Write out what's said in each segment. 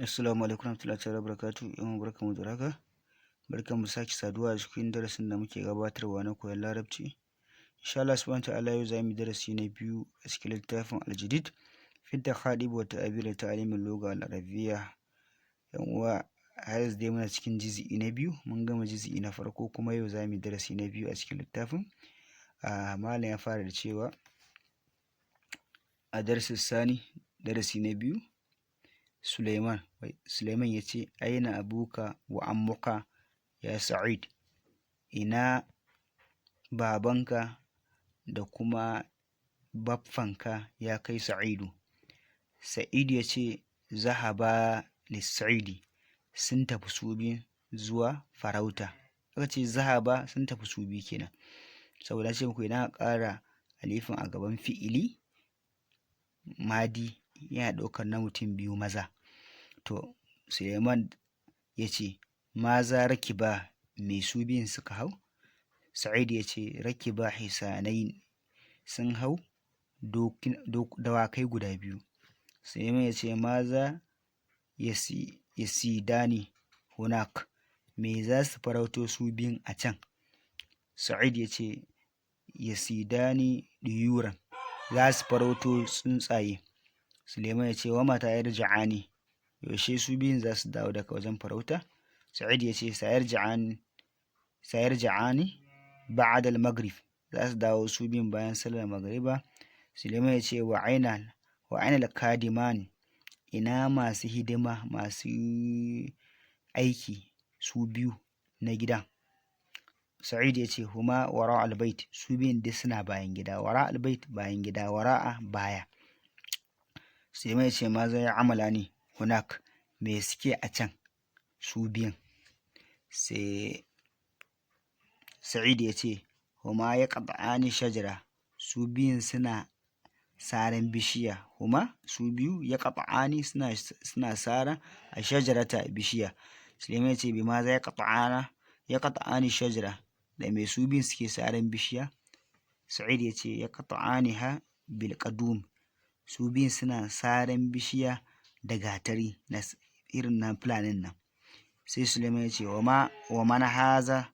Assalamu alaikum warahmatullahi ta'ala barakatuh. Yan barkamu da haka. Barkamu sake saduwa a cikin darasin da muke gabatarwa na koyon Larabci. Insha Allah subhanahu wa ta'ala yau zamu yi darasi na biyu a cikin littafin Al-Jadid fi at-Takhadib wa Ta'bir wa Ta'lim al-Lugha al-Arabiyya. Yan uwa, har yanzu dai muna cikin juz'i na biyu. Mun gama juz'i na farko kuma yau zamu yi darasi na biyu a cikin littafin. Malam ya fara da cewa a darasi sani, darasi na biyu, Suleiman ya ce, aina abuka wa ammuka ya Sa'id, ina babanka da kuma baffanka ya kai Sa'idu. Sa'id ya ce, zahaba lis-Sa'idi, sun tafi su biyu zuwa farauta. Aka ce zahaba sun tafi su biyu kenan. Saboda ce muku idan aka ƙara alifin a gaban fi'ili madi yana ɗaukar na mutum biyu maza. To Suleiman ya ce, maza rakiba, me su biyun suka hau? Sa'id ya ce, rakiba hisanain, sun hau dawakai guda biyu. Suleiman ya ce, maza yasidani hunak, me za su farauto su biyun a can? Sa'id ya ce, yasidani diyuran, za su farauto tsuntsaye. Suleiman ya ce, wa mata yarja'ani, yaushe su biyun za su dawo daga wajen farauta? Sa'id ya ce, sayarja'ani ba'da al-maghrib, za su dawo su biyun bayan sallar magriba. Suleiman ya ce, wa aina al-kadimani, ina masu hidima, masu aiki su biyu na gidan? Sa'id ya ce, huma wara al-bait, su biyun duk suna bayan gida. Wara al-bait bayan gida, wara'a baya. Suleiman ya ce, ma zai amala ne hunak, me suke a can su biyun? Sai Sa'id ya ce, huma ya qat'ani shajara, su biyun suna saran bishiya. Huma su biyu ya qat'ani suna sara a shajarata bishiya. Suleiman ya ce, bi ma zai qat'ani shajara, da me su biyun suke saran bishiya? Sa'id ya ce, ya qat'ani ha bil qadum, su biyun suna saran bishiya da gatari na irin na fulanin nan. Sai Suleiman ya ce, wa mana haza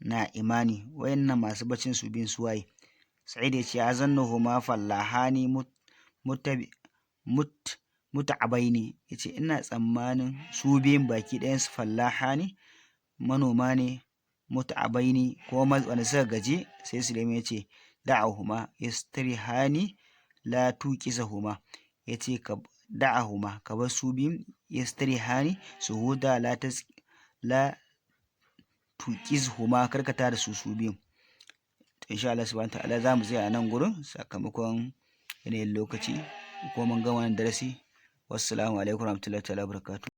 na imani, wayannan masu bacin su biyun su waye? Sa'id ya ce, azannuhuma fallahani muta'abaini, ya ce ina tsammanin su biyun baki ɗayan su fallahani manoma ne muta'abaini ko wanda suka gaji. Sai Suleiman ya ce, da'ahuma yastarihani la tuqisahuma, ya ce da'ahuma, ka bar su biyun yastarihani su huta la tuqizhuma, karkata da su biyun. Insha Allah subhanahu wa ta'ala za mu tsaya a nan gurin sakamakon yanayin lokaci ko mun gama wannan darasi. Wassalamu alaikum warahmatullahi ta'ala barakatuh.